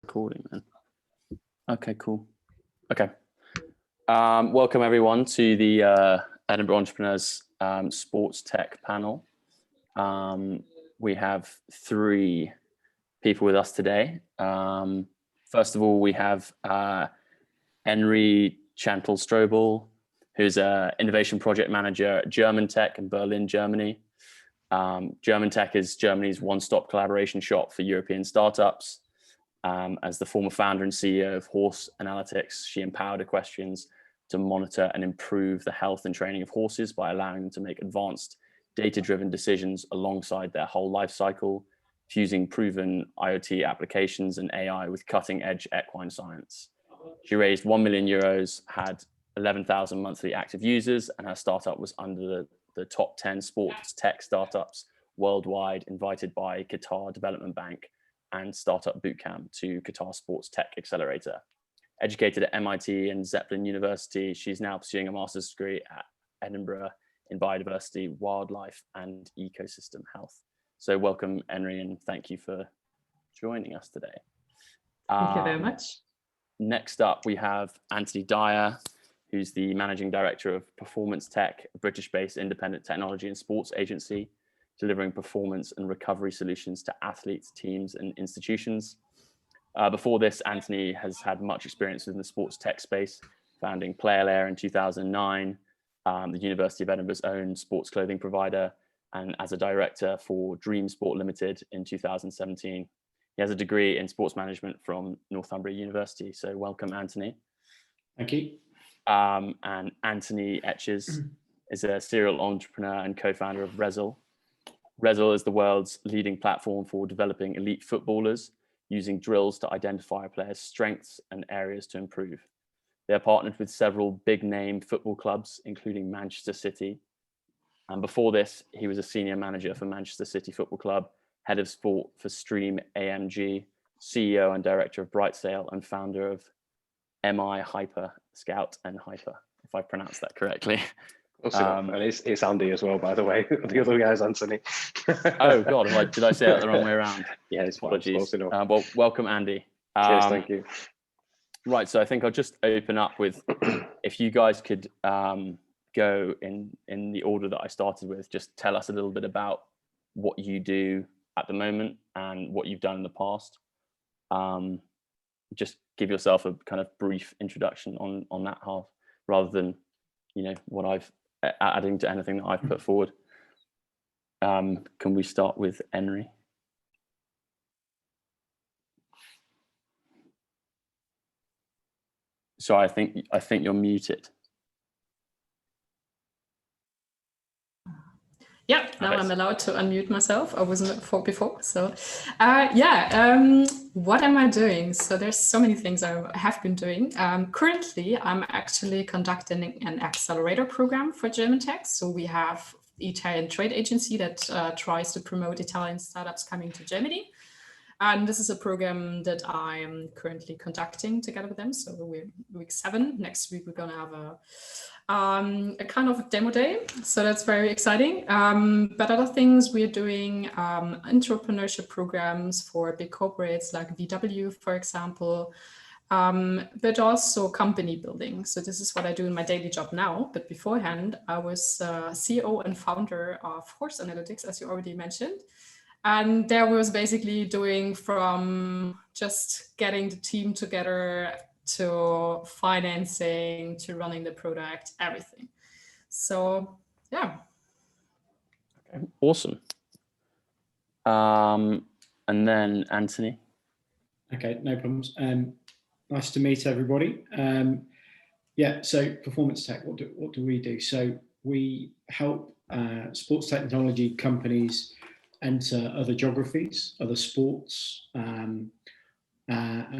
Recording then. Okay, cool. Okay. Welcome everyone to the Edinburgh Entrepreneurs Sports Tech panel. We have three people with us today. First of all, we have Enri Chantal Strobel, who's an innovation project manager at GERMANTECH in Berlin, Germany. GERMANTECH is Germany's one-stop collaboration shop for European startups. As the former founder and CEO of HorseAnalytics, she empowered equestrians to monitor and improve the health and training of horses by allowing them to make advanced data-driven decisions alongside their whole life cycle, fusing proven IoT applications and AI with cutting-edge equine science. She raised 1 million euros, had 11,000 monthly active users, and her startup was under the top 10 sports tech startups worldwide, invited by Qatar Development Bank and Startup Bootcamp to Qatar Sports-tech Accelerator. Educated at MIT and Zeppelin University, she's now pursuing a master's degree at Edinburgh in Biodiversity, Wildlife and Ecosystem Health. So welcome, Enri, and thank you for joining us today. Thank you very much. Next up, we have Anthony Dyer, who's the Managing Director of Performance Tech, a British-based independent technology and sports agency, delivering performance and recovery solutions to athletes, teams, and institutions. Before this, Anthony has had much experience within the sports tech space, founding PlayerLayer in 2009, the University of Edinburgh's own sports clothing provider, and as a director for Dream Sport Limited in 2017. He has a degree in sports management from Northumbria University. So welcome, Anthony. Thank you. And Anthony Etches is a serial entrepreneur and co-founder of Rezel. Rezel is the world's leading platform for developing elite footballers using drills to identify a player's strengths and areas to improve. They are partnered with several big name football clubs, including Manchester City. And before this, he was a senior manager for Manchester City Football Club, head of sport for Stream AMG, CEO and director of Brightsail, and founder of MI Hyper, Scout and Hyper, if I pronounced that correctly. And it's Andy as well, by the way. The other guy's Anthony. Oh God, did I say that the wrong way around? Yeah, it's apologies. Well, welcome, Andy. Cheers, thank you. Right, so I think I'll just open up with, if you guys could go in the order that I started with, just tell us a little bit about what you do at the moment and what you've done in the past. Just give yourself a kind of brief introduction on that half, rather than, what I've adding to anything that I've put forward. Can we start with Enri? So I think you're muted. Yeah, now I'm allowed to unmute myself. I wasn't before. So what am I doing? So there's so many things I have been doing. Currently, I'm actually conducting an accelerator program for GERMANTECH. So we have the Italian trade agency that tries to promote Italian startups coming to Germany. And this is a program that I am currently conducting together with them. So we're week 7. Next week, we're going to have a kind of a demo day. So that's very exciting. But other things we're doing, entrepreneurship programs for big corporates like VW, for example, but also company building. So this is what I do in my daily job now. But beforehand, I was CEO and founder of HorseAnalytics, as you already mentioned. And there was basically doing from just getting the team together to financing, to running the product, everything. So, yeah. Okay, awesome. And then Anthony. Okay, no problems. Nice to meet everybody. So performance tech, what do we do? So we help sports technology companies enter other geographies, other sports, and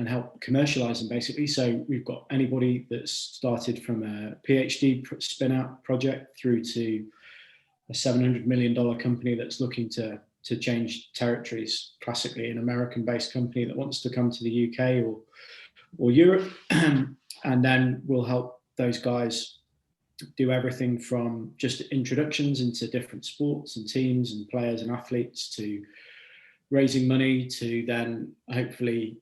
help commercialize them, basically. So we've got anybody that's started from a PhD spin-out project through to a $700 million company that's looking to change territories, classically an American-based company that wants to come to the UK or Europe. And then we'll help those guys do everything from just introductions into different sports and teams and players and athletes, to raising money, to then hopefully,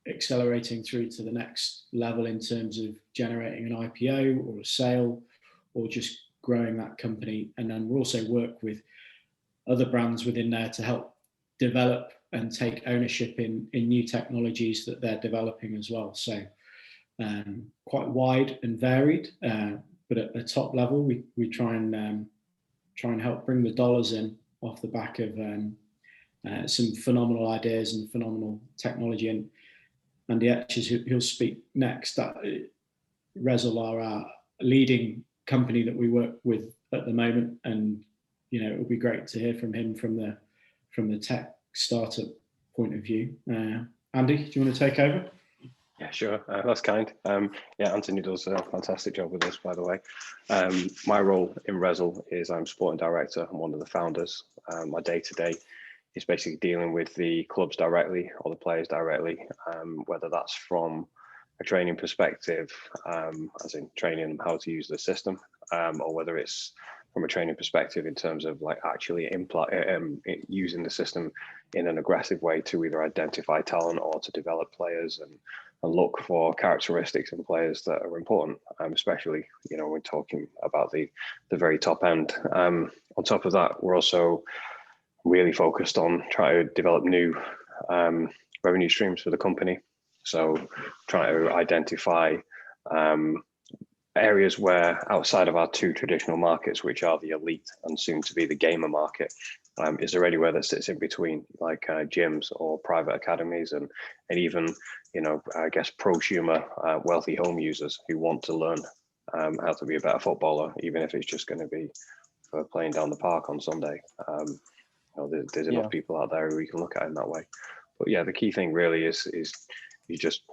accelerating through to the next level in terms of generating an IPO or a sale, or just growing that company. And then we'll also work with other brands within there to help develop and take ownership in new technologies that they're developing as well. So quite wide and varied, but at the top level, we try and help bring the dollars in off the back of some phenomenal ideas and phenomenal technology. And Andy Etches, who'll speak next, that Rezel are our leading company that we work with at the moment, and it would be great to hear from him from the tech startup point of view. Andy, do you want to take over? Yeah, sure. That's kind. Yeah, Anthony does a fantastic job with this, by the way. My role in Rezel is I'm sporting director. I'm one of the founders. My day-to-day is basically dealing with the clubs directly or the players directly, whether that's from a training perspective, as in training them how to use the system, or whether it's from a training perspective in terms of like actually using the system in an aggressive way to either identify talent or to develop players and look for characteristics in players that are important, especially when we're talking about the very top end. On top of that, we're also really focused on trying to develop new revenue streams for the company. So trying to identify areas where outside of our two traditional markets, which are the elite and soon to be the gamer market, is there anywhere that sits in between, like gyms or private academies and even, I guess prosumer wealthy home users who want to learn how to be a better footballer, even if it's just going to be for playing down the park on Sunday. There's enough people out there who we can look at in that way. But yeah, the key thing really is you just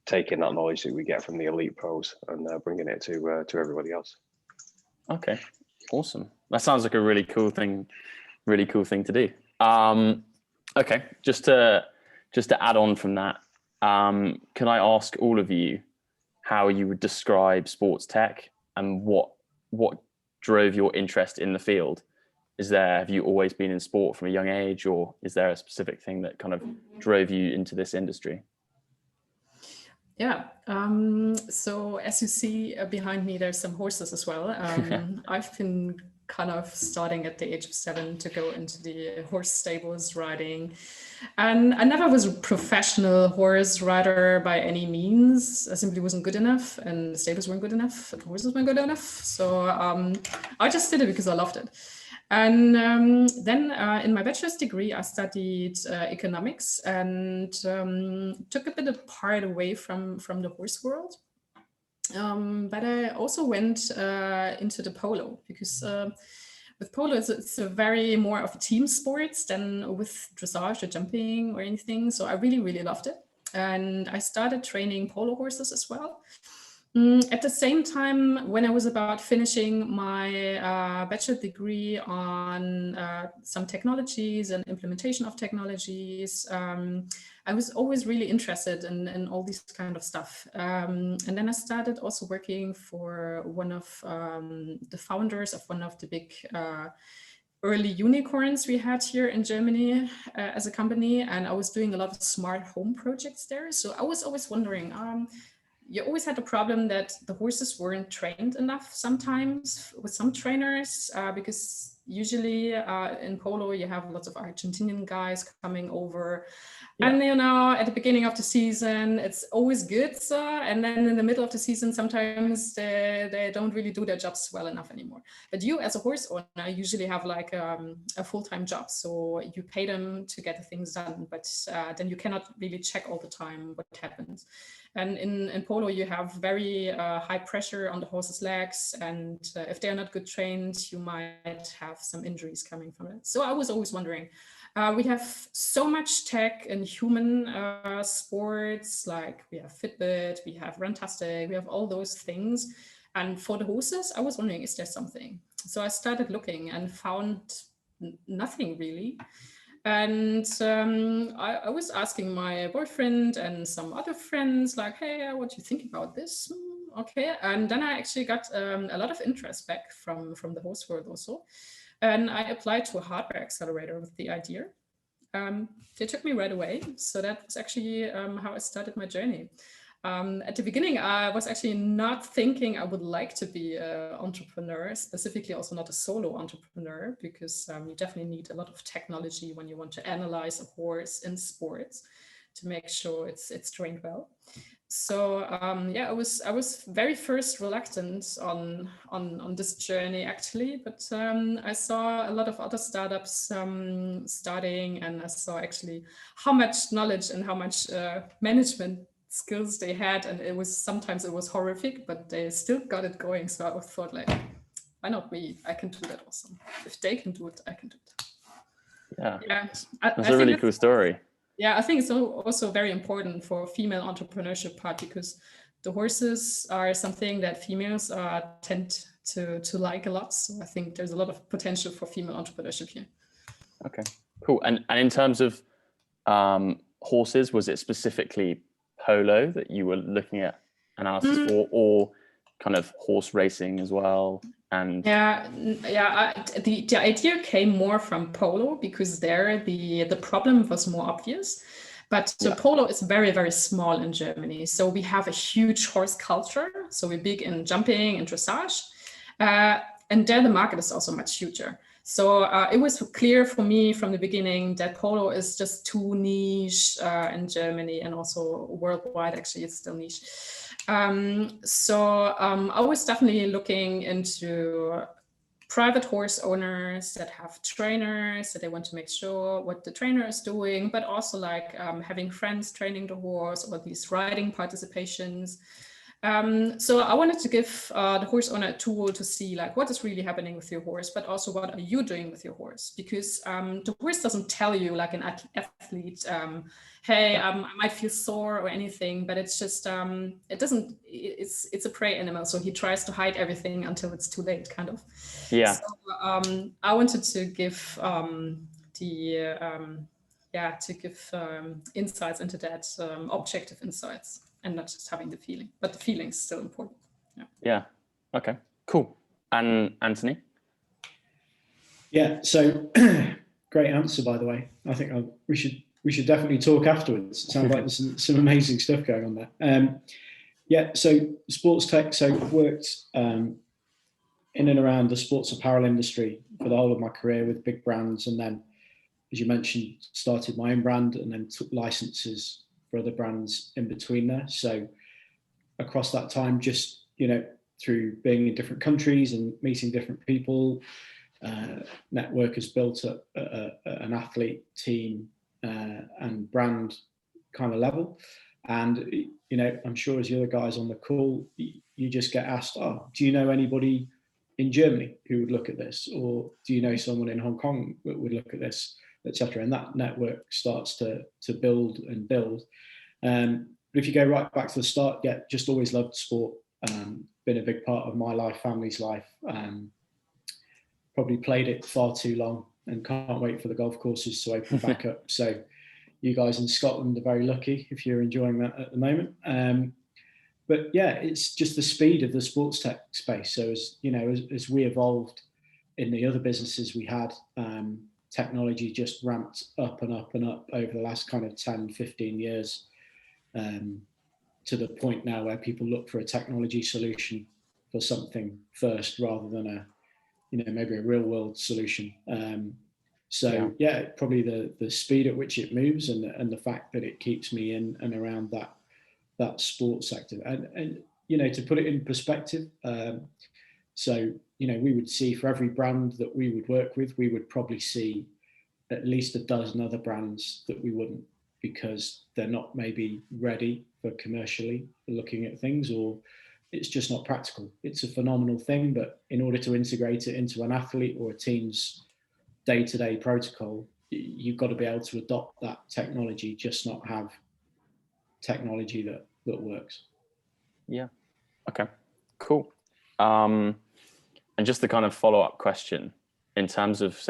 taking that knowledge that we get from the elite pros and bringing it to everybody else. Okay, awesome. That sounds like a really cool thing to do. Okay, just to add on from that, can I ask all of you how you would describe sports tech and what drove your interest in the field? Have you always been in sport from a young age, or is there a specific thing that kind of drove you into this industry? Yeah, so as you see behind me, there's some horses as well. I've been kind of starting at the age of 7 to go into the horse stables riding. And I never was a professional horse rider by any means. I simply wasn't good enough, and the stables weren't good enough, and the horses weren't good enough. So I just did it because I loved it. And then in my bachelor's degree, I studied economics and took a bit of part away from the horse world. But I also went into the polo because with polo, it's a very more of a team sports than with dressage or jumping or anything. So I really, really loved it. And I started training polo horses as well. At the same time, when I was about finishing my bachelor degree on some technologies and implementation of technologies, I was always really interested in all this kind of stuff. And then I started also working for one of the founders of one of the big early unicorns we had here in Germany as a company. And I was doing a lot of smart home projects there. So I was always wondering, you always had the problem that the horses weren't trained enough sometimes with some trainers, because usually in polo, you have lots of Argentinian guys coming over. Yeah. And, at the beginning of the season, it's always good. And then in the middle of the season, sometimes they don't really do their jobs well enough anymore. But you as a horse owner usually have like a full-time job. So you pay them to get the things done, but then you cannot really check all the time what happens. And in polo, you have very high pressure on the horse's legs. And if they're not good trained, you might have some injuries coming from it. So I was always wondering, we have so much tech in human sports, like we have Fitbit, we have Runtastic, we have all those things. And for the horses, I was wondering, is there something? So I started looking and found nothing really. And I was asking my boyfriend and some other friends, like, hey, what do you think about this? Okay. And then I actually got a lot of interest back from the horse world also. And I applied to a hardware accelerator with the idea. they took me right away. So that was actually how I started my journey. At the beginning, I was actually not thinking I would like to be an entrepreneur, specifically also not a solo entrepreneur, because you definitely need a lot of technology when you want to analyze a horse in sports to make sure it's trained well. So yeah, I was very first reluctant on this journey actually, but I saw a lot of other startups starting, and I saw actually how much knowledge and how much management skills they had, and sometimes it was horrific, but they still got it going. So I thought, like, why not me? I can do that also. If they can do it, I can do it. Yeah, that's a really cool story. Yeah, I think it's also very important for female entrepreneurship part, because the horses are something that females tend to like a lot. So I think there's a lot of potential for female entrepreneurship here. Okay, cool. And in terms of horses, was it specifically polo that you were looking at analysis for, or kind of horse racing as well? And the idea came more from polo, because there the problem was more obvious. But the polo is very, very small in Germany. So we have a huge horse culture. So we're big in jumping and dressage. And there the market is also much huger. So it was clear for me from the beginning that polo is just too niche in Germany, and also worldwide, actually, it's still niche. So I was definitely looking into private horse owners that have trainers, that they want to make sure what the trainer is doing, but also like having friends training the horse, or these riding participations. So I wanted to give the horse owner a tool to see like what is really happening with your horse, but also what are you doing with your horse? Because the horse doesn't tell you, like an athlete, hey, I might feel sore or anything, but it's just, it's a prey animal. So he tries to hide everything until it's too late, kind of. Yeah. So I wanted to give insights into that, objective insights, and not just having the feeling, but the feeling is still important. Yeah. Okay, cool. And Anthony? Yeah, so great answer, by the way. I think we should definitely talk afterwards. It sounds like there's some amazing stuff going on there. Yeah, so sports tech, so worked in and around the sports apparel industry for the whole of my career with big brands, and then, as you mentioned, started my own brand and then took licenses for other brands in between there. So across that time, just, through being in different countries and meeting different people, network has built up an athlete team and brand kind of level. And, I'm sure as the other guys on the call, you just get asked, do you know anybody in Germany who would look at this? Or do you know someone in Hong Kong that would look at this, etc.? And that network starts to build and build. But if you go right back to the start, just always loved sport. Been a big part of my life, family's life. Probably played it far too long, and can't wait for the golf courses to open back up. So you guys in Scotland are very lucky if you're enjoying that at the moment. But yeah, it's just the speed of the sports tech space. So as we evolved in the other businesses we had, technology just ramped up and up and up over the last kind of 10, 15 years, to the point now where people look for a technology solution for something first, rather than maybe a real world solution. Probably the speed at which it moves, and the fact that it keeps me in and around that sports sector. And to put it in perspective, we would see, for every brand that we would work with, we would probably see at least a dozen other brands that we wouldn't, because they're not maybe ready for commercially looking at things, or it's just not practical. It's a phenomenal thing, but in order to integrate it into an athlete or a team's day-to-day protocol, you've got to be able to adopt that technology, just not have technology that works. Yeah. Okay, cool. And just the kind of follow-up question in terms of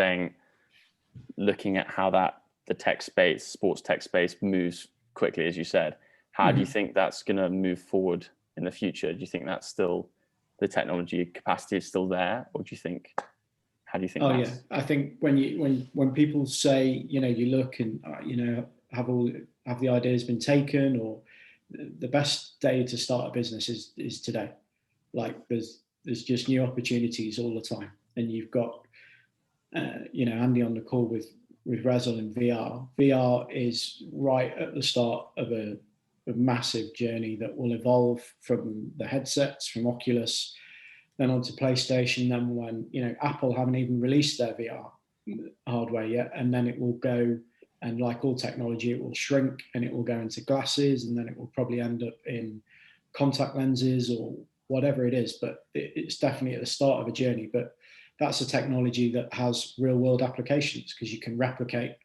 looking at how the tech space, sports tech space, moves quickly, as you said, how do you think that's going to move forward in the future? Do you think that's still, the technology capacity is still there, or do you think, How do you think? Oh yeah, I think when people say, you look and have the ideas been taken, or the best day to start a business is today. Like there's just new opportunities all the time, and you've got Andy on the call with Rezel in VR. VR is right at the start of a massive journey that will evolve from the headsets, from Oculus, then onto PlayStation, then when Apple haven't even released their VR hardware yet, and then it will go, and like all technology, it will shrink and it will go into glasses, and then it will probably end up in contact lenses or whatever it is. But it's definitely at the start of a journey. But that's a technology that has real world applications, because you can replicate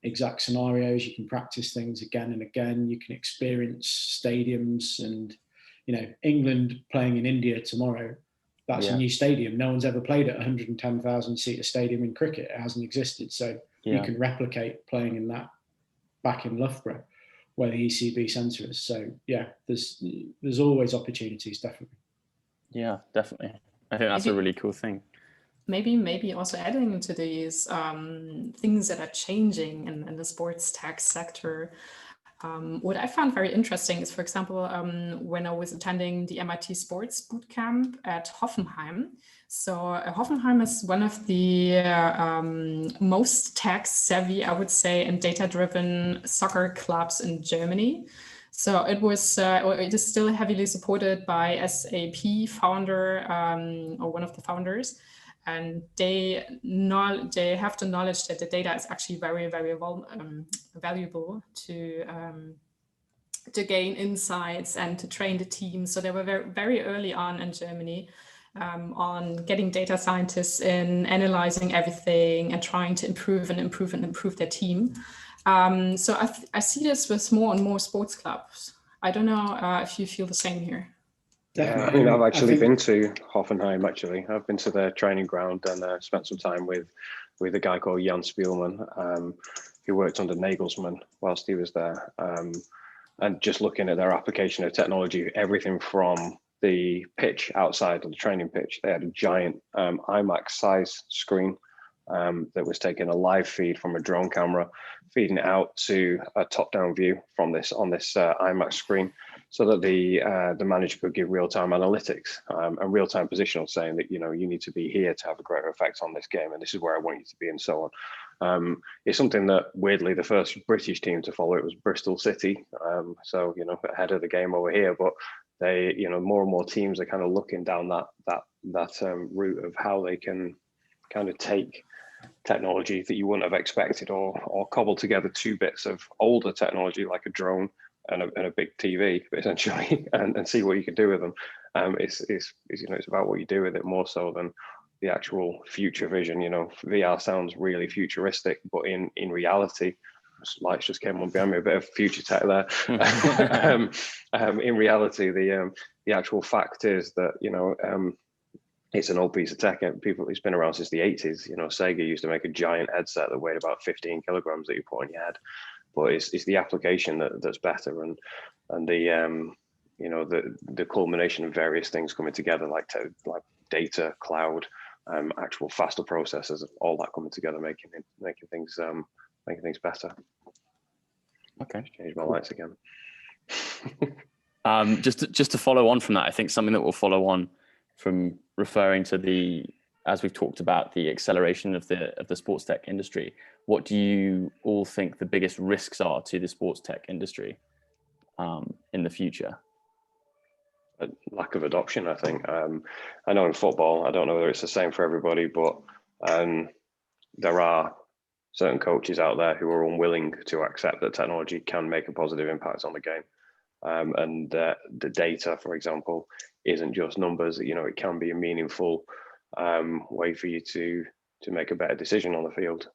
exact scenarios, you can practice things again and again, you can experience stadiums, and England playing in India tomorrow, that's a new stadium. No one's ever played at 110,000 seater stadium in cricket. It hasn't existed. So you can replicate playing in that back in Loughborough, where the ECB centre is. So yeah, there's always opportunities, definitely. Yeah, definitely. I think that's a really cool thing. Maybe also adding into these things that are changing in the sports tech sector. What I found very interesting is, for example, when I was attending the MIT Sports Bootcamp at Hoffenheim. So Hoffenheim is one of the most tech savvy, I would say, and data-driven soccer clubs in Germany. So it is still heavily supported by SAP founder, or one of the founders. And they have the knowledge that the data is actually very, very valuable to gain insights and to train the team. So they were very, very early on in Germany on getting data scientists in, analyzing everything and trying to improve their team. So I see this with more and more sports clubs. I don't know if you feel the same here. Definitely. I mean, I've actually been to Hoffenheim. Actually, I've been to their training ground and spent some time with a guy called Jan Spielman, who worked under Nagelsmann whilst he was there, and just looking at their application of technology, everything from the pitch outside of the training pitch. They had a giant IMAX size screen that was taking a live feed from a drone camera, feeding it out to a top-down view from this IMAX screen, so that the manager could give real-time analytics and real-time positional, saying that you need to be here to have a greater effect on this game, and this is where I want you to be, and so on. It's something that weirdly the first British team to follow it was Bristol City, so ahead of the game over here. But they, more and more teams are kind of looking down that route of how they can kind of take technology that you wouldn't have expected, or cobble together two bits of older technology like a drone and a big TV, essentially, and see what you can do with them. It's about what you do with it more so than the actual future vision. VR sounds really futuristic, but in reality, lights just came on behind me, a bit of future tech there. In reality, the actual fact is that it's an old piece of tech. It's been around since the 80s. Sega used to make a giant headset that weighed about 15 kilograms that you put on your head. But it's the application that's better, and the the culmination of various things coming together, like data, cloud, actual faster processors, all that coming together, making things better. Okay, change my lights again. Just to follow on from that, I think something that will follow on from referring to as we've talked about the acceleration of the sports tech industry, what do you all think the biggest risks are to the sports tech industry in the future? A lack of adoption, I think. I know in football, I don't know whether it's the same for everybody, but there are certain coaches out there who are unwilling to accept that technology can make a positive impact on the game. And the data, for example, isn't just numbers. It can be a meaningful way for you to make a better decision on the field.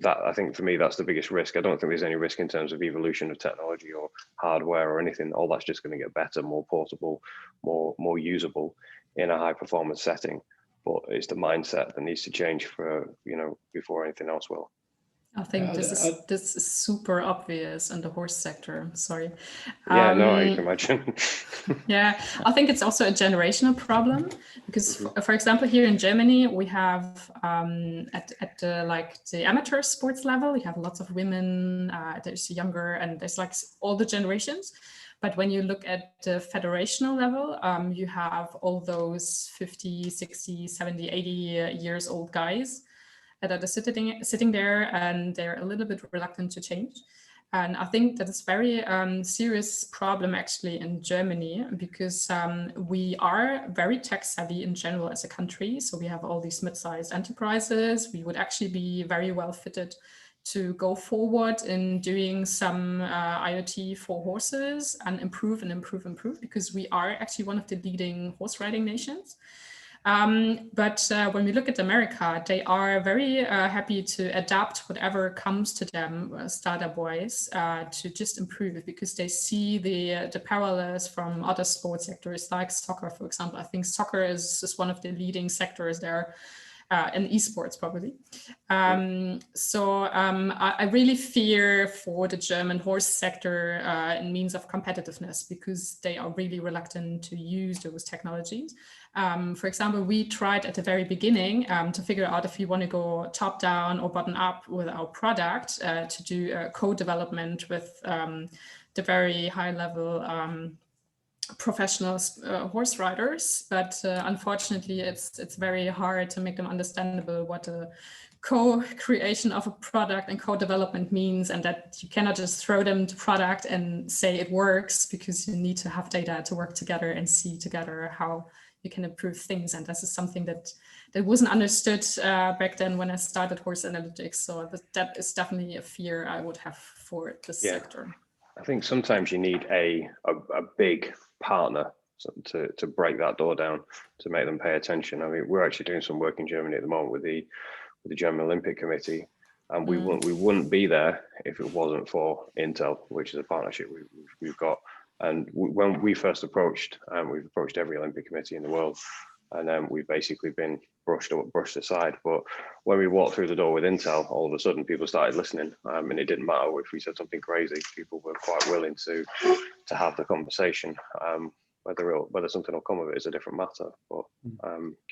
That, I think, for me, that's the biggest risk. I don't think there's any risk in terms of evolution of technology or hardware or anything. All that's just going to get better, more portable, more usable in a high performance setting. But it's the mindset that needs to change before anything else will. I think this is super obvious in the horse sector. Sorry. Yeah, no, I can imagine. Yeah, I think it's also a generational problem because, for example, here in Germany, we have at the amateur sports level, we have lots of women. There's younger, and there's like all the generations. But when you look at the federational level, you have all those 50, 60, 70, 80 years old guys that are sitting there, and they're a little bit reluctant to change. And I think that is very serious problem actually in Germany, because we are very tech savvy in general as a country. So we have all these mid-sized enterprises. We would actually be very well fitted to go forward in doing some IoT for horses and improve, because we are actually one of the leading horse riding nations. But when we look at America, they are very happy to adapt whatever comes to them, startup-wise, to just improve, because they see the parallels from other sports sectors like soccer, for example. I think soccer is one of the leading sectors there. In esports, probably. So I really fear for the German horse sector in means of competitiveness, because they are really reluctant to use those technologies. For example, we tried at the very beginning to figure out if we want to go top down or bottom up with our product, to do co-development with the very high level professional horse riders, but unfortunately it's very hard to make them understandable what a co-creation of a product and co-development means, and that you cannot just throw them the product and say it works, because you need to have data to work together and see together how you can improve things. And this is something that wasn't understood back then when I started HorseAnalytics. So that is definitely a fear I would have for this sector. I think sometimes you need a big partner to break that door down, to make them pay attention. I mean, we're actually doing some work in Germany at the moment with the German Olympic Committee, and we wouldn't be there if it wasn't for Intel, which is a partnership we've got. And when we first approached, we've approached every Olympic committee in the world, and then we've basically been brushed aside. But when we walked through the door with Intel, all of a sudden people started listening, and it didn't matter if we said something crazy. People were quite willing to have the conversation. Whether something will come of it is a different matter. But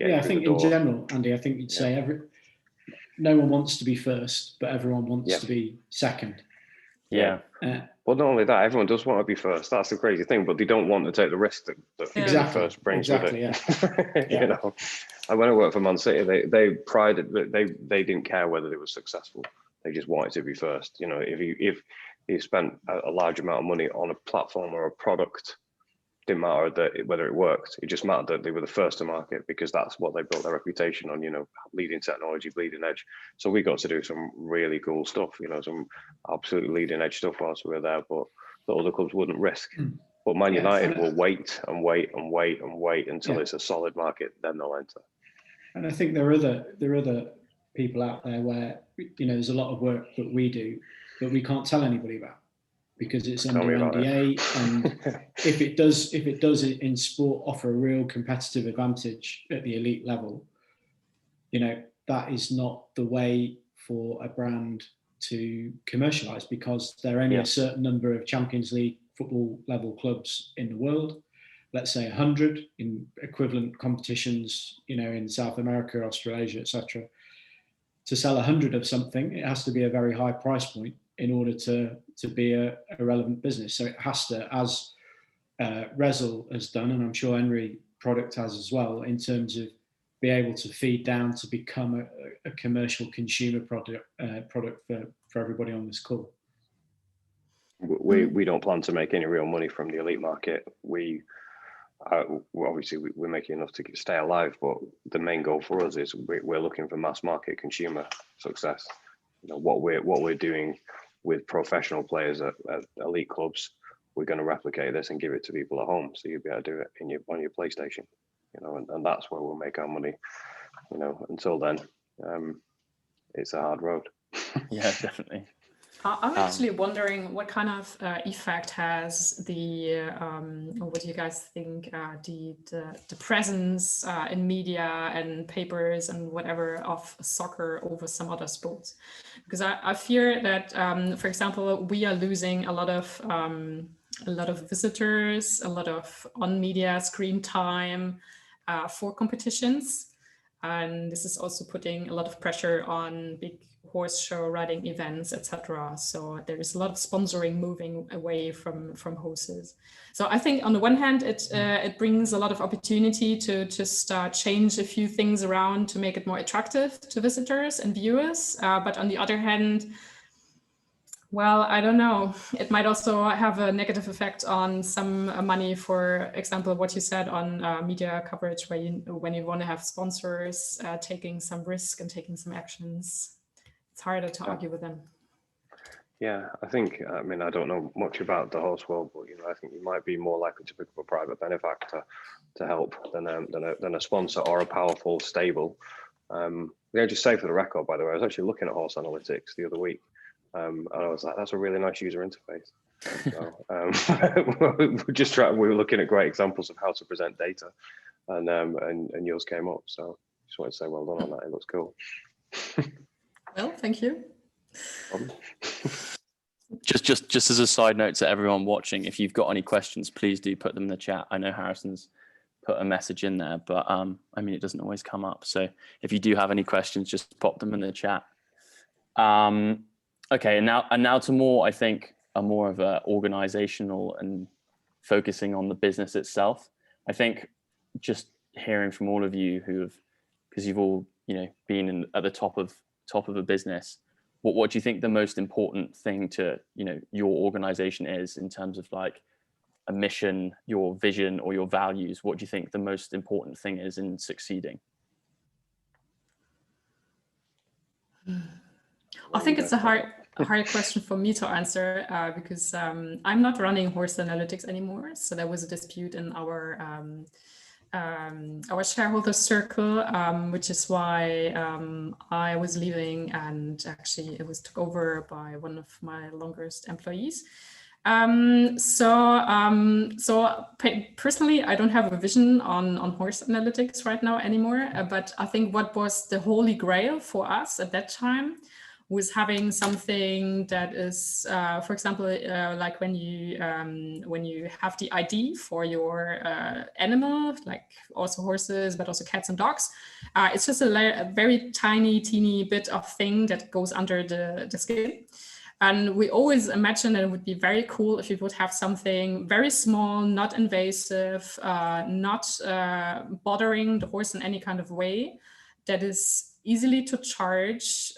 I think in general, Andy, I think you'd say no one wants to be first, but everyone wants to be second. Well, not only that, everyone does want to be first. That's the crazy thing, but they don't want to take the risk that first brings with it. You know, and when I worked for Man City, they prided that they didn't care whether they were successful. They just wanted to be first. You know, if you spent a large amount of money on a platform or a product, didn't matter whether it worked. It just mattered that they were the first to market, because that's what they built their reputation on. You know, leading technology, bleeding edge. So we got to do some really cool stuff. You know, some absolutely leading edge stuff whilst we were there, but the other clubs wouldn't risk. But Man United will wait until it's a solid market, then they'll enter. And I think there are other people out there where, you know, there's a lot of work that we do that we can't tell anybody about, because it's under NDA, and if it does in sport offer a real competitive advantage at the elite level, you know, that is not the way for a brand to commercialize, because there are only a certain number of Champions League football level clubs in the world. Let's say 100 in equivalent competitions, you know, in South America, Australasia, etc. To sell 100 of something, it has to be a very high price point in order to be a relevant business. So it has to, as Rezel has done, and I'm sure Enri product has as well, in terms of be able to feed down to become a commercial consumer product for everybody on this call. We don't plan to make any real money from the elite market. Obviously we're making enough to stay alive, but the main goal for us is we're looking for mass market consumer success. You know, what we're doing with professional players at elite clubs, we're going to replicate this and give it to people at home, so you'll be able to do it on your PlayStation. You know, and that's where we'll make our money. You know, until then, it's a hard road. Yeah, definitely. I'm actually wondering what kind of effect has the, or what do you guys think, the presence in media and papers and whatever of soccer over some other sports? Because I fear that, for example, we are losing a lot of visitors, a lot of on media screen time for competitions. And this is also putting a lot of pressure on big horse show riding events, etc. So there is a lot of sponsoring moving away from horses. So I think on the one hand, it brings a lot of opportunity to just change a few things around to make it more attractive to visitors and viewers. But on the other hand, well, I don't know. It might also have a negative effect on some money, for example, what you said on media coverage, where when you want to have sponsors taking some risk and taking some actions, it's harder to argue with them. Yeah, I think, I mean, I don't know much about the horse world, but I think you might be more likely to pick up a private benefactor to help than a sponsor or a powerful stable. Yeah, just say for the record, by the way, I was actually looking at HorseAnalytics the other week. And I was like, that's a really nice user interface. So, we were looking at great examples of how to present data, and yours came up. So just wanted to say well done on that. It looks cool. Well, thank you. Just as a side note to everyone watching, if you've got any questions, please do put them in the chat. I know Harrison's put a message in there, but I mean, it doesn't always come up. So if you do have any questions, just pop them in the chat. Okay, and now to more, I think, a more of a organizational and focusing on the business itself. I think just hearing from all of you who have, because you've all been at the top of a business, what do you think the most important thing to your organization is in terms of like a mission, your vision, or your values? What do you think the most important thing is in succeeding? I think it's a hard question for me to answer because I'm not running HorseAnalytics anymore. So there was a dispute in our shareholder circle, which is why I was leaving, and actually it was took over by one of my longest employees. So personally, I don't have a vision on HorseAnalytics right now anymore. But I think what was the holy grail for us at that time was having something that is, for example, like when you have the ID for your animal, like also horses, but also cats and dogs. It's just a very teeny bit of thing that goes under the skin. And we always imagined that it would be very cool if you would have something very small, not invasive, not bothering the horse in any kind of way, that is easily to charge,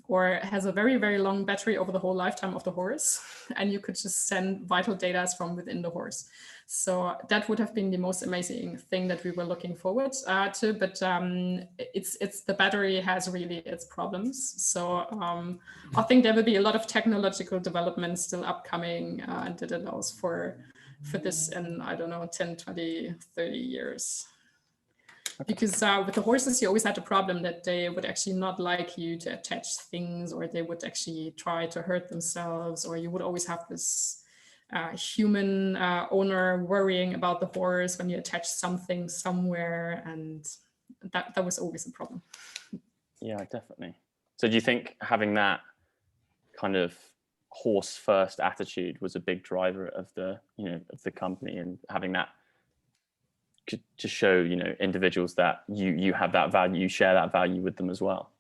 or has a very, very long battery over the whole lifetime of the horse. And you could just send vital data from within the horse. So that would have been the most amazing thing that we were looking forward to. But it's the battery has really its problems. So I think there will be a lot of technological development still upcoming that allows for this in, I don't know, 10, 20, 30 years. Because with the horses, you always had the problem that they would actually not like you to attach things, or they would actually try to hurt themselves, or you would always have this human owner worrying about the horse when you attach something somewhere, and that was always a problem. Yeah, definitely. So do you think having that kind of horse first attitude was a big driver of the company, and having that to show individuals that you have that value, you share that value with them as well?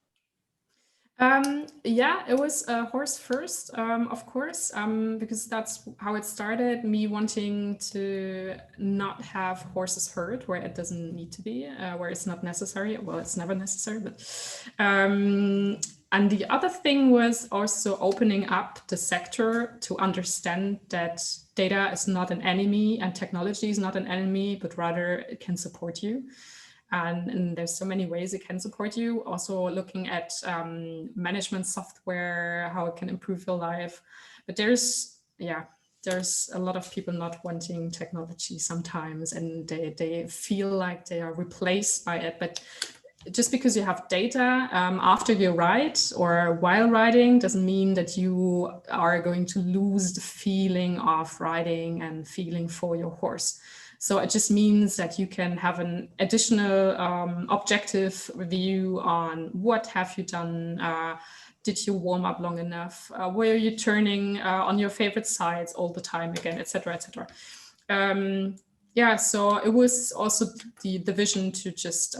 Yeah, it was horse first, of course, because that's how it started, me wanting to not have horses hurt where it doesn't need to be, where it's not necessary. Well, it's never necessary, but and the other thing was also opening up the sector to understand that data is not an enemy and technology is not an enemy, but rather it can support you. And there's so many ways it can support you. Also looking at management software, how it can improve your life. But there's a lot of people not wanting technology sometimes, and they feel like they are replaced by it. But just because you have data after you ride or while riding doesn't mean that you are going to lose the feeling of riding and feeling for your horse. So it just means that you can have an additional objective review on what have you done. Did you warm up long enough? Were you turning on your favorite sides all the time again, etc., etc. Yeah, so it was also the vision to just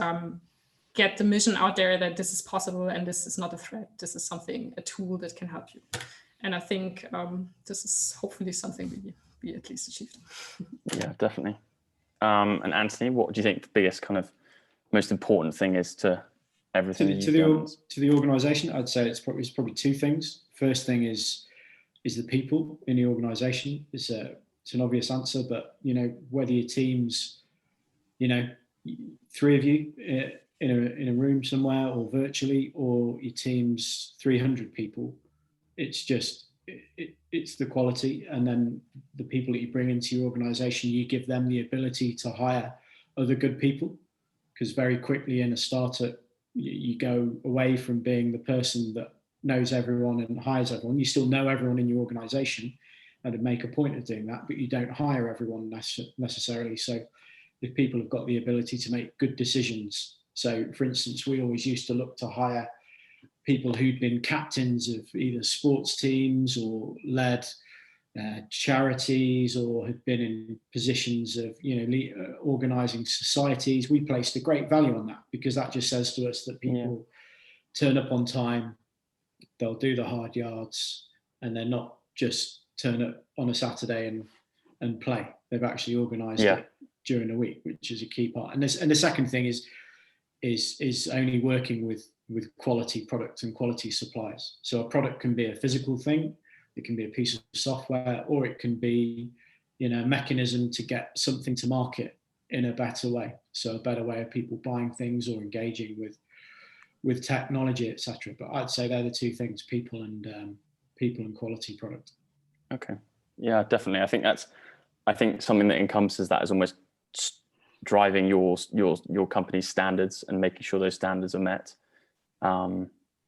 get the mission out there that this is possible and this is not a threat. This is something, a tool that can help you. And I think this is hopefully something we at least achieved. Yeah, definitely. And Anthony, what do you think the biggest kind of most important thing is to everything to the organization? I'd say it's probably two things. First thing is the people in the organization. It's an obvious answer, but whether your team's 3 of you in a room somewhere or virtually, or your team's 300 people, it's just it's the quality, and then the people that you bring into your organization, you give them the ability to hire other good people, because very quickly in a startup you go away from being the person that knows everyone and hires everyone. You still know everyone in your organization and make a point of doing that, but you don't hire everyone necessarily. So if people have got the ability to make good decisions, so for instance, we always used to look to hire people who'd been captains of either sports teams or led charities, or had been in positions of organizing societies. We placed a great value on that, because that just says to us that people turn up on time, they'll do the hard yards, and they're not just turn up on a Saturday and play. They've actually organized it during the week, which is a key part. And the second thing is only working with quality products and quality suppliers. So a product can be a physical thing, it can be a piece of software, or it can be a mechanism to get something to market in a better way. So a better way of people buying things or engaging with technology, etc. But I'd say they're the two things: people and quality product. Okay. Yeah, definitely. I think something that encompasses that is almost driving your company's standards and making sure those standards are met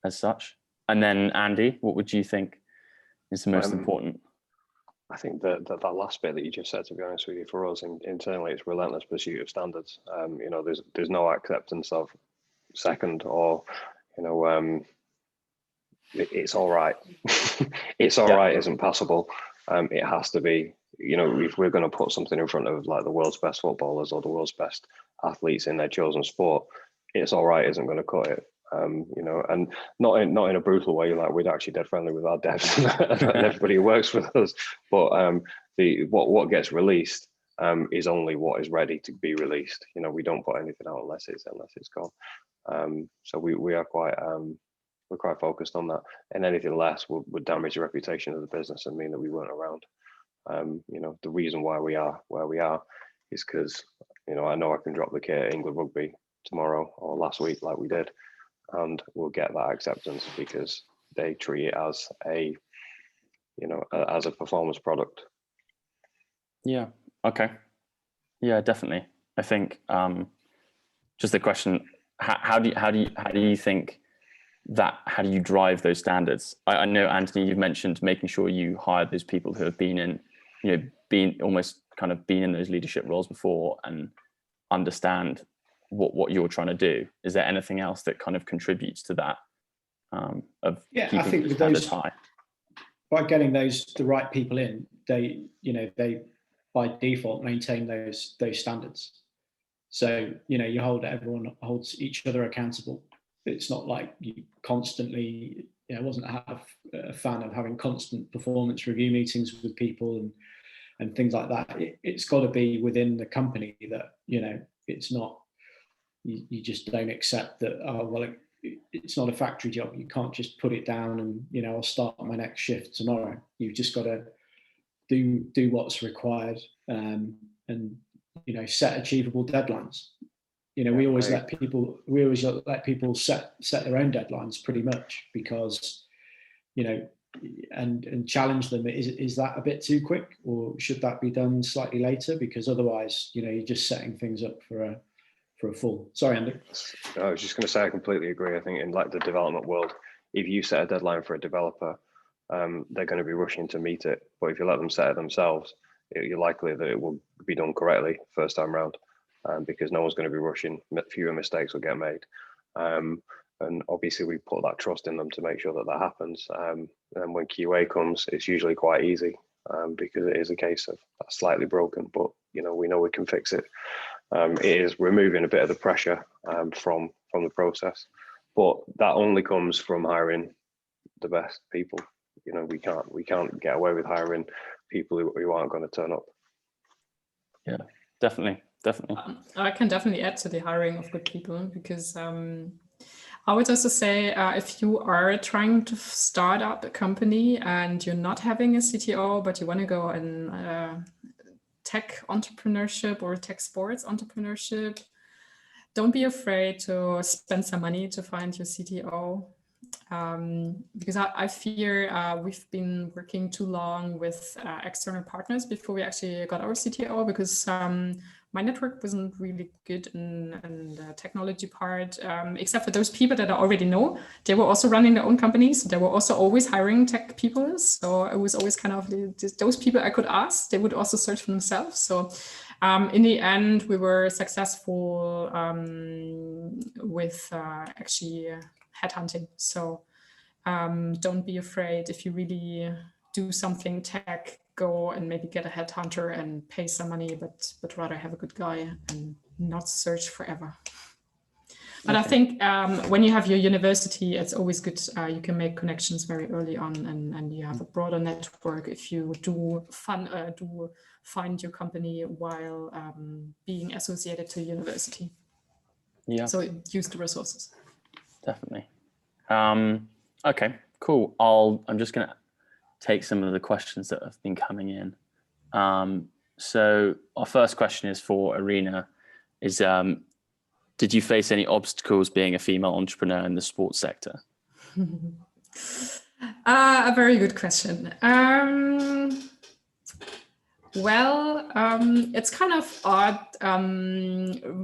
as such. And then Andy, what would you think is the most important? I think that last bit that you just said, to be honest with you, for us internally, it's relentless pursuit of standards. There's no acceptance of second or it's all right. It's all right isn't passable. It has to be, if we're going to put something in front of like the world's best footballers or the world's best athletes in their chosen sport, it's all right isn't going to cut it. And not in a brutal way, like we'd actually dead friendly with our devs and everybody who works with us. But what gets released is only what is ready to be released. We don't put anything out unless it's gone. So we are quite we're quite focused on that, and anything less would damage the reputation of the business and mean that we weren't around. The reason why we are where we are is because I know I can drop the kit at England Rugby tomorrow or last week like we did, and we'll get that acceptance because they treat it as as a performance product. Yeah. Okay. Yeah, definitely. I think just the question: how do you think that? How do you drive those standards? I know, Anthony, you've mentioned making sure you hire those people who have been in, been in those leadership roles before and understand what you're trying to do. Is there anything else that kind of contributes to that? Keeping I think the standards high. By getting the right people in, they by default maintain those standards. So everyone holds each other accountable. It's not like you constantly. I wasn't a fan of having constant performance review meetings with people and things like that. It's got to be within the company that it's not. You just don't accept that. It's not a factory job. You can't just put it down and I'll start my next shift tomorrow. You've just got to do what's required and set achievable deadlines. We always let people set their own deadlines pretty much, because and challenge them. Is that a bit too quick, or should that be done slightly later? Because otherwise you're just setting things up for for a full. Sorry, Andy. I was just going to say, I completely agree. I think in like the development world, if you set a deadline for a developer, they're going to be rushing to meet it. But if you let them set it themselves, you're likely that it will be done correctly first time round, because no one's going to be rushing. Fewer mistakes will get made. And obviously we put that trust in them to make sure that that happens. And when QA comes, it's usually quite easy, because it is a case of that's slightly broken, but we know we can fix it. It is removing a bit of the pressure from the process, but that only comes from hiring the best people. We can't get away with hiring people who aren't going to turn up. Yeah, definitely. I can definitely add to the hiring of good people, because I would also say if you are trying to start up a company and you're not having a CTO, but you want to go in tech entrepreneurship or tech sports entrepreneurship, don't be afraid to spend some money to find your CTO. Because I fear we've been working too long with external partners before we actually got our CTO, because my network wasn't really good in the technology part, except for those people that I already know. They were also running their own companies. They were also always hiring tech people. So it was always kind of those people I could ask. They would also search for themselves. So in the end, we were successful with actually headhunting. So don't be afraid if you really do something tech, go and maybe get a headhunter and pay some money, but rather have a good guy and not search forever. But I think when you have your university, it's always good. You can make connections very early on, and you have a broader network if you do find your company while being associated to university. Yeah. So use the resources. Definitely. Okay, cool. I'm just going to take some of the questions that have been coming in. So our first question is for Irina, is did you face any obstacles being a female entrepreneur in the sports sector? A very good question. Well, it's kind of odd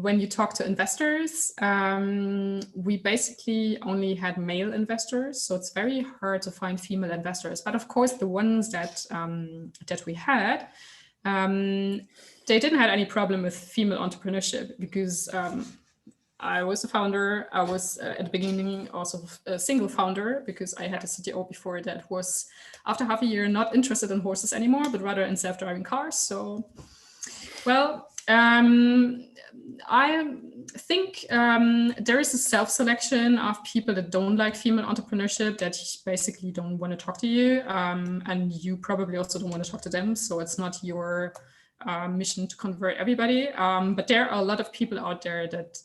when you talk to investors. We basically only had male investors, so it's very hard to find female investors. But of course, the ones that we had, they didn't have any problem with female entrepreneurship, because I was a founder. I was at the beginning also a single founder, because I had a CTO before that was, after half a year, not interested in horses anymore, but rather in self-driving cars. So, well, I think there is a self-selection of people that don't like female entrepreneurship, that basically don't want to talk to you, and you probably also don't want to talk to them. So it's not your mission to convert everybody, but there are a lot of people out there that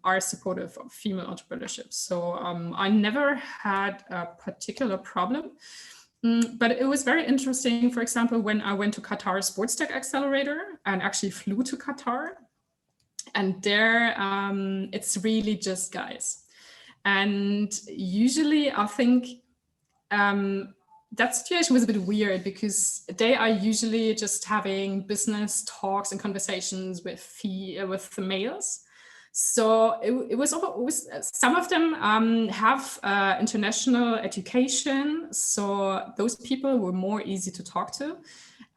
are supportive of female entrepreneurship. So I never had a particular problem, but it was very interesting. For example, when I went to Qatar Sports-tech Accelerator and actually flew to Qatar, and there it's really just guys. And usually I think that situation was a bit weird, because they are usually just having business talks and conversations with the males. So it was always, some of them have international education. So those people were more easy to talk to,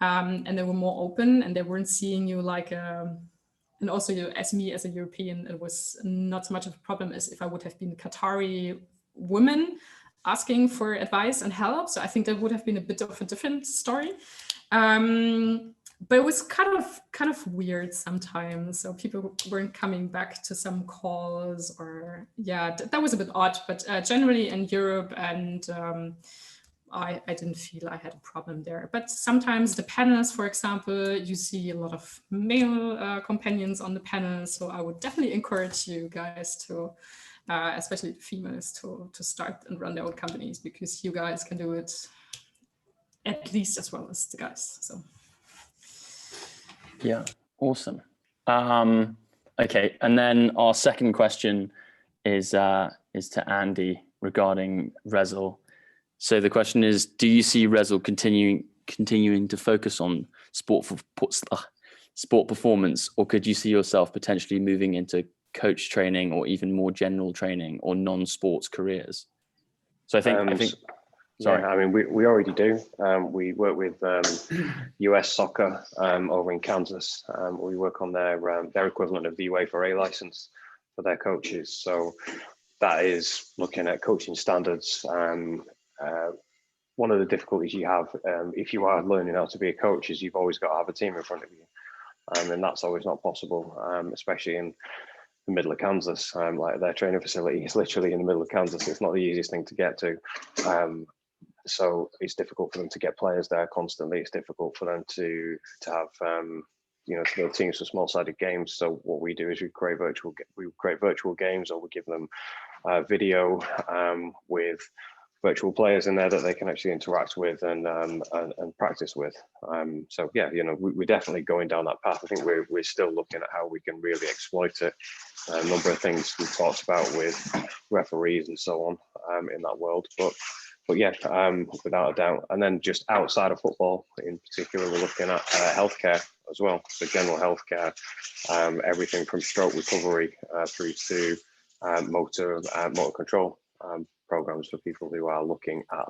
and they were more open, and they weren't seeing you like and also as me as a European, it was not so much of a problem as if I would have been a Qatari woman asking for advice and help. So I think that would have been a bit of a different story. But it was kind of weird sometimes. So people weren't coming back to some calls, or that was a bit odd. But generally in Europe, and I didn't feel I had a problem there. But sometimes the panels, for example, you see a lot of male companions on the panels. So I would definitely encourage you guys to, especially females, to start and run their own companies, because you guys can do it at least as well as the guys. So yeah, awesome. Okay, and then our second question is to Andy regarding Rezel. So the question is, do you see Rezel continuing to focus on sport performance, or could you see yourself potentially moving into coach training or even more general training or non-sports careers? So I think sorry. Yeah, I mean, we already do. We work with US Soccer over in Kansas. We work on their equivalent of the UEFA A license for their coaches. So that is looking at coaching standards. One of the difficulties you have if you are learning how to be a coach is you've always got to have a team in front of you. And that's always not possible, especially in the middle of Kansas. Like their training facility is literally in the middle of Kansas. It's not the easiest thing to get to. So it's difficult for them to get players there constantly. It's difficult for them to have to build teams for small-sided games. So what we do is we create virtual games, or we give them video with virtual players in there that they can actually interact with and practice with. So yeah, we're definitely going down that path. I think we're still looking at how we can really exploit it. A number of things we've talked about with referees and so on in that world, but yeah, without a doubt. And then just outside of football in particular, we're looking at healthcare as well. So general healthcare, everything from stroke recovery through to motor control programs for people who are looking at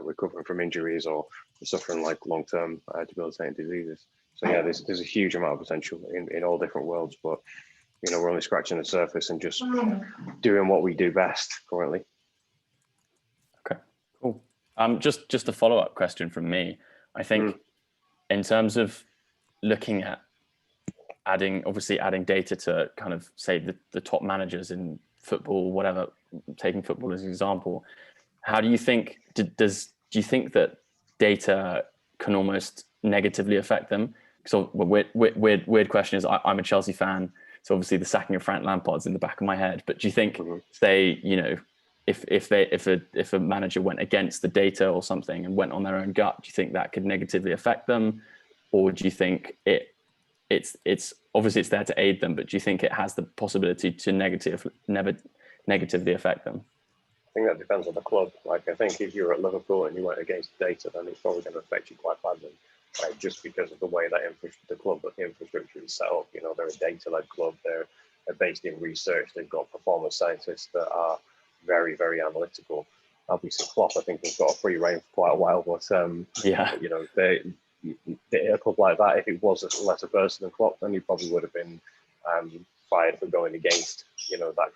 recovering from injuries or suffering like long-term debilitating diseases. So yeah, there's a huge amount of potential in all different worlds, but we're only scratching the surface and just doing what we do best currently. Okay, cool. Just a follow-up question from me. I think in terms of looking at adding data to kind of say the top managers in football, whatever, taking football as an example, how do you think, do you think that data can almost negatively affect them? So weird question is, I'm a Chelsea fan, so obviously the sacking of Frank Lampard's in the back of my head, but do you think, say, if a manager went against the data or something and went on their own gut, do you think that could negatively affect them? Or do you think it's obviously it's there to aid them, but do you think it has the possibility to negatively affect them? I think that depends on the club. Like, I think if you're at Liverpool and you went against data, then it's probably going to affect you quite badly, right? Just because of the way that the infrastructure is set up. They're a data-led club. They're based in research. They've got performance scientists that are very, very analytical. Obviously, Klopp, I think, has got a free rein for quite a while, but a club like that, if it was a lesser person than Klopp, then he probably would have been fired for going against, that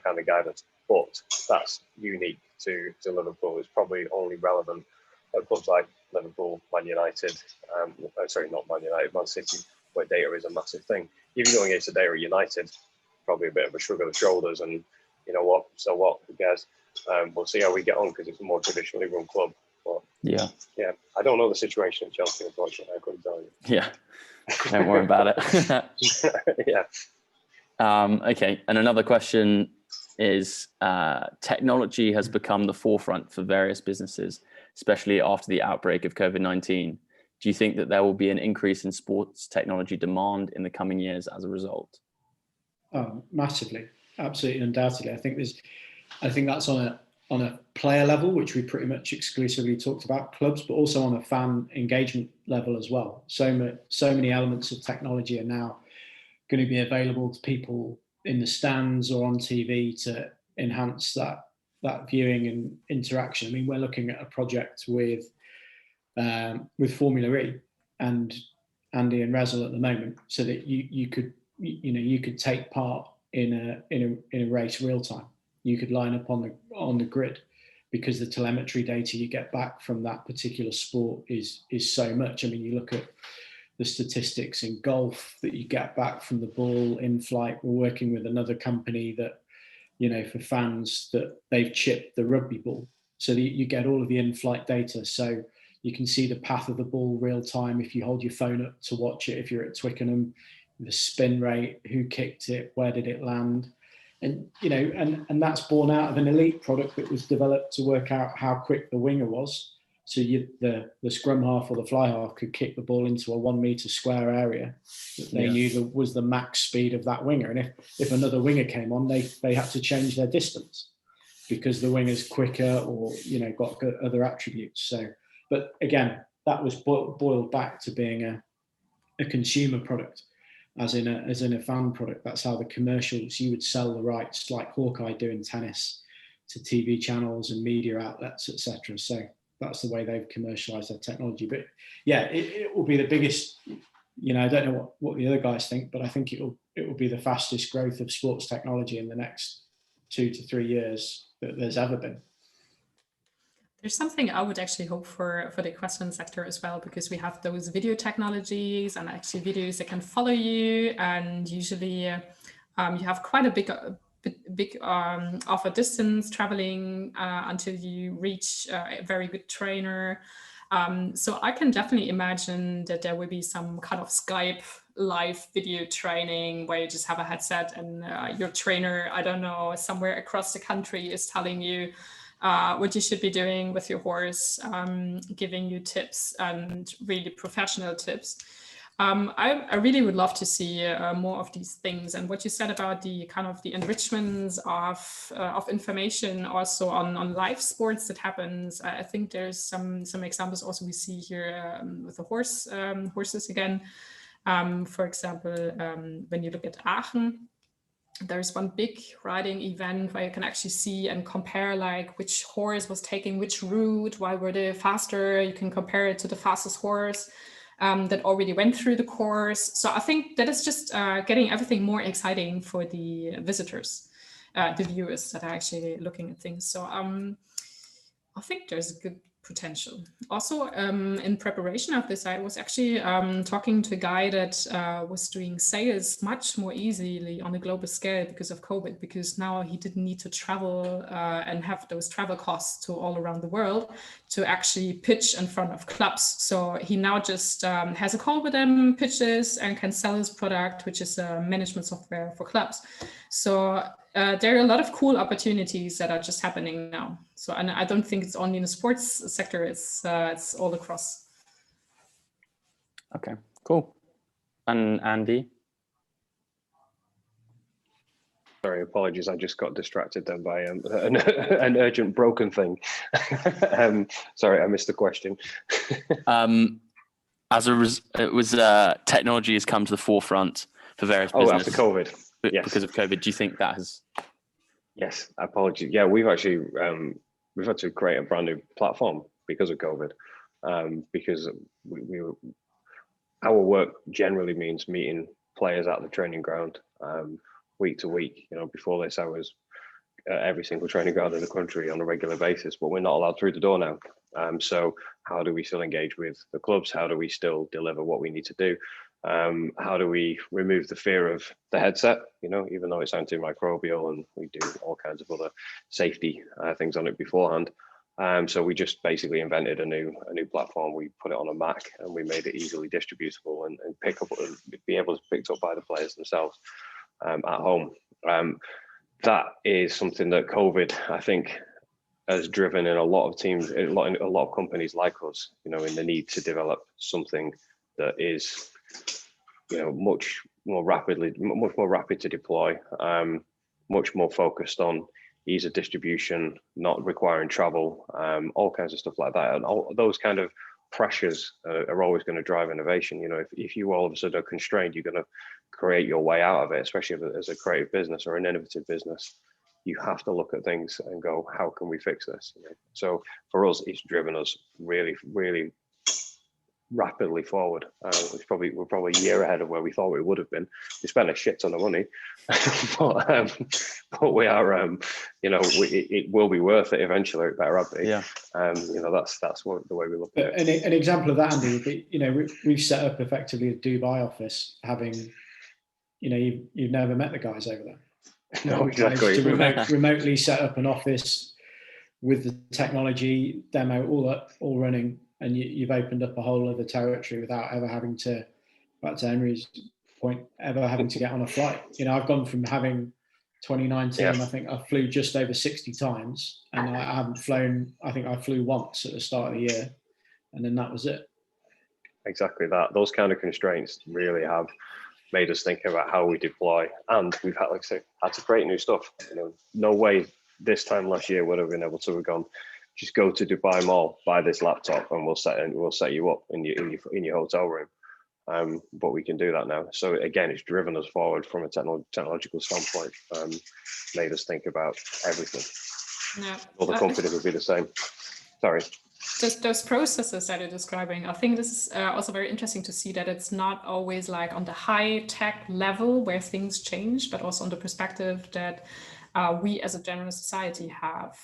kind of guidance. But that's unique to Liverpool. It's probably only relevant at clubs like Liverpool, Man United, not Man United, Man City, where data is a massive thing. If you're going against a data at United, probably a bit of a shrug of the shoulders, and so what, who cares? We'll see how we get on, because it's a more traditionally run club. But yeah, I don't know the situation at Chelsea, unfortunately. I couldn't tell you. Yeah, don't worry about it. Yeah. Okay, and another question is, technology has become the forefront for various businesses, especially after the outbreak of COVID-19. Do you think that there will be an increase in sports technology demand in the coming years as a result? Massively, absolutely, undoubtedly. I think that's on a player level, which we pretty much exclusively talked about, clubs, but also on a fan engagement level as well. So many elements of technology are now going to be available to people in the stands or on TV to enhance that viewing and interaction. I mean, we're looking at a project with Formula E and Andy and Rezel at the moment, so that you could take part in a race real time. You could line up on the grid, because the telemetry data you get back from that particular sport is so much. I mean, you look at the statistics in golf that you get back from the ball in flight. We're working with another company that, for fans, that they've chipped the rugby ball, so that you get all of the in-flight data. So you can see the path of the ball real time if you hold your phone up to watch it. If you're at Twickenham, the spin rate, who kicked it, where did it land? And, and that's born out of an elite product that was developed to work out how quick the winger was. So the scrum half or the fly half could kick the ball into a 1 meter square area that they knew was the max speed of that winger. And if another winger came on, they had to change their distance because the winger's quicker or, got other attributes. So, but again, that was boiled back to being a consumer product. as in a fan product. That's how the commercials, you would sell the rights, like Hawkeye doing tennis, to TV channels and media outlets, etc. So that's the way they've commercialized their technology. But yeah, it will be the biggest. I don't know what the other guys think, but I think it will be the fastest growth of sports technology in the next 2 to 3 years that there's ever been. There's something I would actually hope for the equestrian sector as well, because we have those video technologies and actually videos that can follow you, and usually you have quite a big of a distance traveling until you reach a very good trainer. So I can definitely imagine that there will be some kind of Skype live video training where you just have a headset and your trainer, I don't know, somewhere across the country is telling you what you should be doing with your horse, giving you tips and really professional tips. I really would love to see more of these things. And what you said about the kind of the enrichments of information also on live sports that happens, I think there's some examples also we see here with the horses again. For example, when you look at Aachen, there's one big riding event where you can actually see and compare like which horse was taking which route, why were they faster. You can compare it to the fastest horse that already went through the course. So I think that is just getting everything more exciting for the visitors, the viewers that are actually looking at things. So I think there's a good potential. Also, in preparation of this, I was actually talking to a guy that was doing sales much more easily on a global scale because of COVID, because now he didn't need to travel and have those travel costs to all around the world to actually pitch in front of clubs. So he now just has a call with them, pitches, and can sell his product, which is a management software for clubs. So there are a lot of cool opportunities that are just happening now. So, and I don't think it's only in the sports sector, it's all across. Okay, cool. And Andy? Sorry, apologies. I just got distracted then by an urgent broken thing. Sorry, I missed the question. Technology has come to the forefront for various businesses. After COVID. Yes. Because of COVID, do you think that has? Yes, apologies. Yeah, we've actually we've had to create a brand new platform because of COVID, because our work generally means meeting players at the training ground week to week. Before this, I was at every single training ground in the country on a regular basis, but we're not allowed through the door now. So how do we still engage with the clubs? How do we still deliver what we need to do? How do we remove the fear of the headset, even though it's antimicrobial and we do all kinds of other safety things on it beforehand. So we just basically invented a new platform. We put it on a Mac and we made it easily distributable and be able to be picked up by the players themselves at home. That is something that COVID, I think, has driven in a lot of teams, a lot of companies like us, in the need to develop something that is, much more rapid to deploy, much more focused on ease of distribution, not requiring travel, all kinds of stuff like that. And all those kind of pressures are always going to drive innovation. If you all of a sudden are constrained, you're going to create your way out of it, especially as a creative business or an innovative business. You have to look at things and go, how can we fix this? So for us, it's driven us really, really rapidly forward. We're probably a year ahead of where we thought we would have been. We spent a shit ton of money, but we are, it will be worth it eventually. It better be. Yeah. That's the way we look at it. An example of that, Andy, would be, we've set up effectively a Dubai office, having, you've never met the guys over there. No, exactly. To remotely set up an office with the technology demo all running, and you've opened up a whole other territory without ever having to, back to Enri's point, ever having to get on a flight. I've gone from having 2019, I think I flew just over 60 times, and I haven't flown, I think I flew once at the start of the year, and then that was it. Exactly that. Those kind of constraints really have made us think about how we deploy, and we've had, like I say, had to create new stuff. No way this time last year would have been able to have gone, just go to Dubai Mall, buy this laptop, and we'll set you up in your hotel room. but we can do that now. So again, it's driven us forward from a technological standpoint, made us think about everything. Yeah. All the company would be the same. Sorry. Just those processes that you're describing, I think this is also very interesting to see that it's not always like on the high tech level where things change, but also on the perspective that we as a general society have.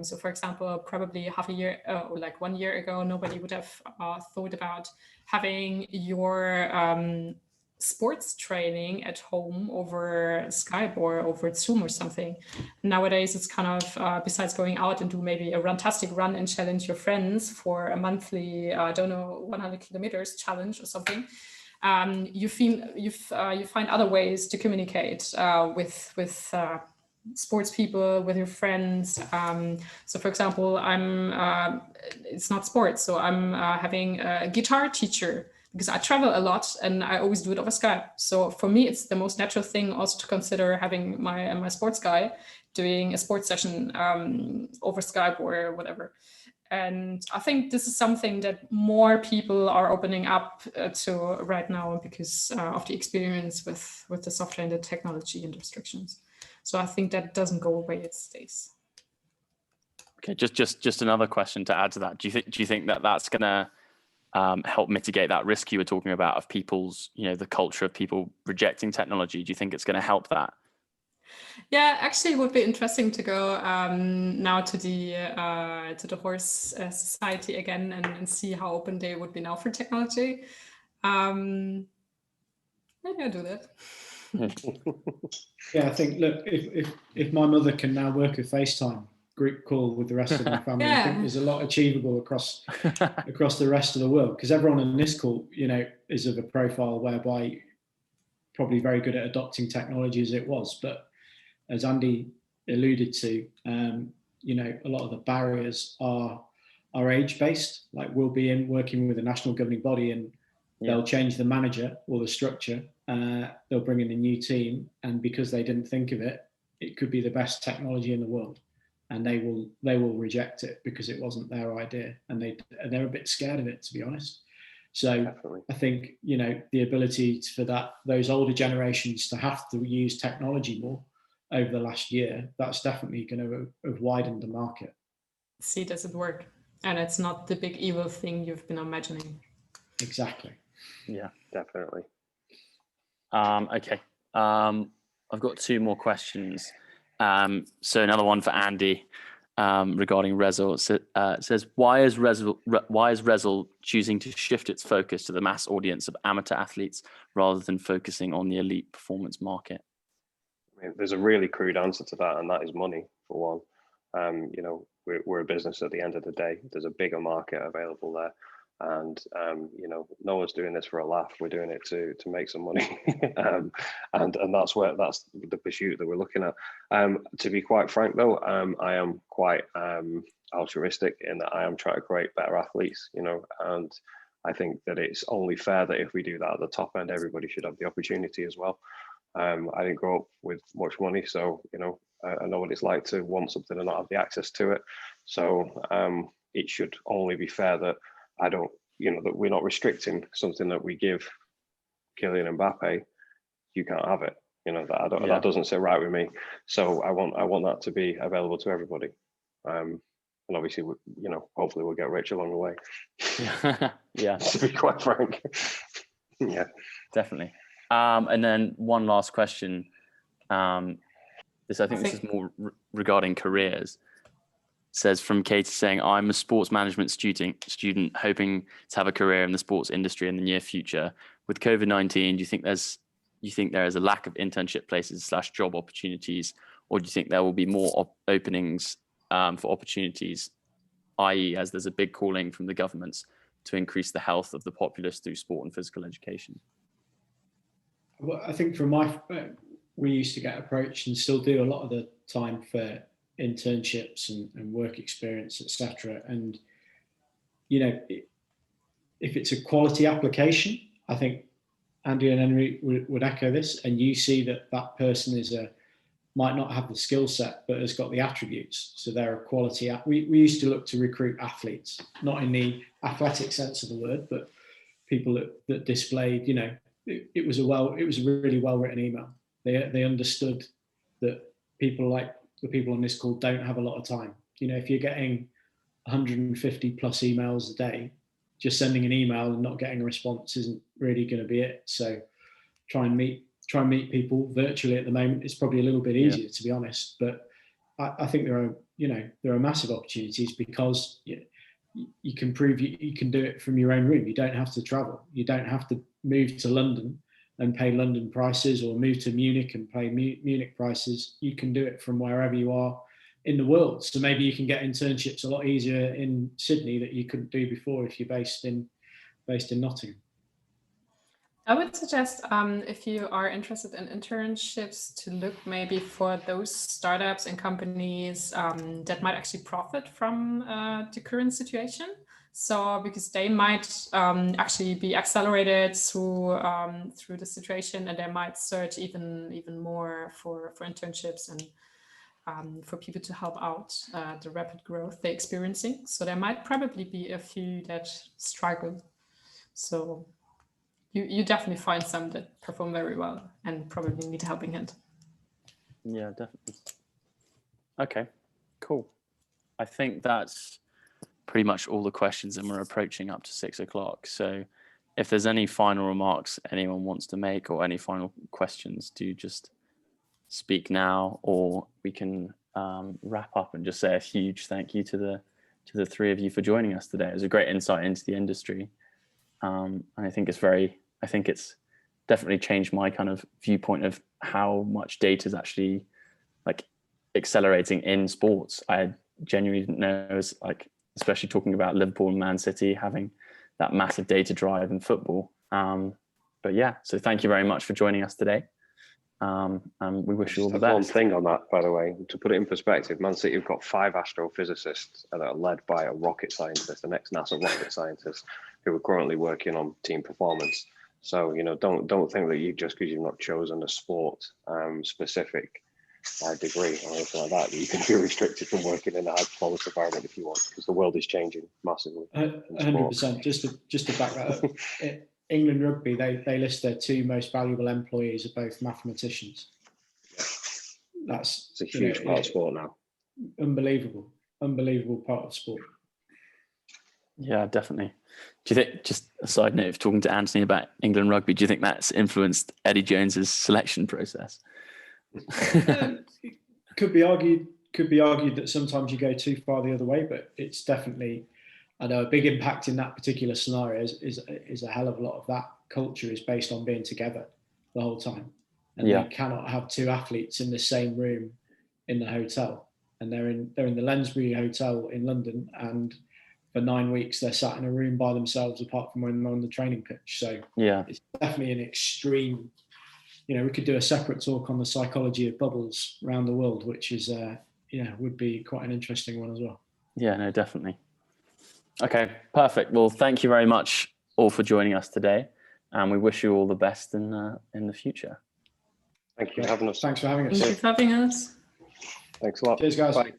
So for example, probably half a year or like 1 year ago, nobody would have thought about having your sports training at home over Skype or over Zoom or something. Nowadays, it's kind of, besides going out and do maybe a fantastic run and challenge your friends for a monthly, I don't know, 100 kilometers challenge or something, you find other ways to communicate with sports people, with your friends. So for example, it's not sports, so I'm having a guitar teacher, because I travel a lot and I always do it over Skype. So for me, it's the most natural thing also to consider having my sports guy doing a sports session over Skype or whatever. And I think this is something that more people are opening up to right now because of the experience with the software and the technology and restrictions. So I think that doesn't go away, it stays. Okay, just another question to add to that. Do you think that that's going to help mitigate that risk you were talking about of people's, the culture of people rejecting technology? Do you think it's going to help that? Yeah, actually, it would be interesting to go now to the horse society again and see how open they would be now for technology. Maybe I'll do that. Yeah, I think, look, if my mother can now work a FaceTime group call with the rest of my family, I think there's a lot achievable across the rest of the world, because everyone in this call, is of a profile whereby probably very good at adopting technology as it was. But as Andy alluded to, a lot of the barriers are age-based. Like, we'll be working with a national governing body and they'll change the manager or the structure. They'll bring in a new team, and because they didn't think of it, it could be the best technology in the world, and they will reject it because it wasn't their idea, and they're a bit scared of it, to be honest. So definitely. I think the ability for those older generations to have to use technology more over the last year, that's definitely going to have widened the market. See, does it work? And it's not the big evil thing you've been imagining. Exactly. Yeah, definitely. Okay. I've got two more questions. So another one for Andy regarding Rezel. It says, why is Rezel choosing to shift its focus to the mass audience of amateur athletes rather than focusing on the elite performance market? I mean, there's a really crude answer to that, and that is money, for one. We're a business at the end of the day. There's a bigger market available there. And, no one's doing this for a laugh. We're doing it to make some money. and that's the pursuit that we're looking at. To be quite frank, though, I am quite altruistic in that I am trying to create better athletes, and I think that it's only fair that if we do that at the top end, everybody should have the opportunity as well. I didn't grow up with much money, so, I know what it's like to want something and not have the access to it. So it should only be fair that that we're not restricting something that we give Kylian Mbappe. You can't have it. That doesn't sit right with me. So I want that to be available to everybody. And obviously, hopefully we'll get rich along the way. Yeah. To be quite frank. Yeah, definitely. And then one last question. This is more regarding careers. Says from Katie saying, I'm a sports management student hoping to have a career in the sports industry in the near future. With COVID-19, do you think there is a lack of internship places / job opportunities, or do you think there will be more openings for opportunities, i.e. as there's a big calling from the governments to increase the health of the populace through sport and physical education? Well, I think we used to get approached, and still do a lot of the time, for internships and work experience, etc. And if it's a quality application, I think Andy and Enri would echo this, and you see that person might not have the skill set but has got the attributes, so they're a quality. We used to look to recruit athletes, not in the athletic sense of the word, but people that displayed, you know, it was a really well written email. They understood that people like the people on this call don't have a lot of time. You know, if you're getting 150 plus emails a day, just sending an email and not getting a response isn't really going to be it. So try and meet people virtually at the moment. It's probably a little bit easier, to be honest, but I think there are massive opportunities because you can prove you can do it from your own room. You don't have to travel. You don't have to move to London and pay London prices, or move to Munich and pay Munich prices. You can do it from wherever you are in the world. So maybe you can get internships a lot easier in Sydney that you couldn't do before if you're based in Nottingham. I would suggest, if you are interested in internships, to look maybe for those startups and companies that might actually profit from the current situation. So because they might actually be accelerated through the situation, and they might search even more for internships and for people to help out the rapid growth they're experiencing. So there might probably be a few that struggle. So you definitely find some that perform very well and probably need a helping hand. Yeah, definitely. Okay, cool. I think that's pretty much all the questions, and we're approaching up to 6 o'clock. So if there's any final remarks anyone wants to make, or any final questions, do just speak now, or we can wrap up and just say a huge thank you to the three of you for joining us today. It was a great insight into the industry. And I think it's definitely changed my kind of viewpoint of how much data is actually like accelerating in sports. I genuinely didn't know, as like, especially talking about Liverpool and Man City having that massive data drive in football. But yeah, so thank you very much for joining us today. And we wish you all the best. One thing on that, by the way, to put it in perspective, Man City have got 5 astrophysicists that are led by a rocket scientist, the next NASA rocket scientist, who are currently working on team performance. So, you know, don't think that just because you've not chosen a sport specific degree or anything like that you can be restricted from working in a high performance environment if you want, because the world is changing massively. 100%. Just to back that up. England Rugby, they list their 2 most valuable employees are both mathematicians. It's a huge part of sport now. Unbelievable part of sport. Yeah, definitely. Do you think, just a side note of talking to Anthony about England Rugby, do you think that's influenced Eddie Jones's selection process? Could be argued that sometimes you go too far the other way, but it's definitely, I know, a big impact in that particular scenario is a hell of a lot of that culture is based on being together the whole time. And you cannot have 2 athletes in the same room in the hotel. And they're in the Lensbury Hotel in London, and for 9 weeks they're sat in a room by themselves apart from when they're on the training pitch. So it's definitely an extreme. You know, we could do a separate talk on the psychology of bubbles around the world, which is would be quite an interesting one as well. Yeah, no, definitely. Okay, perfect. Well, thank you very much all for joining us today, and we wish you all the best in the future. Thank you for having us. Thanks for having us. Thank you for having us. Thanks a lot. Cheers, guys. Bye.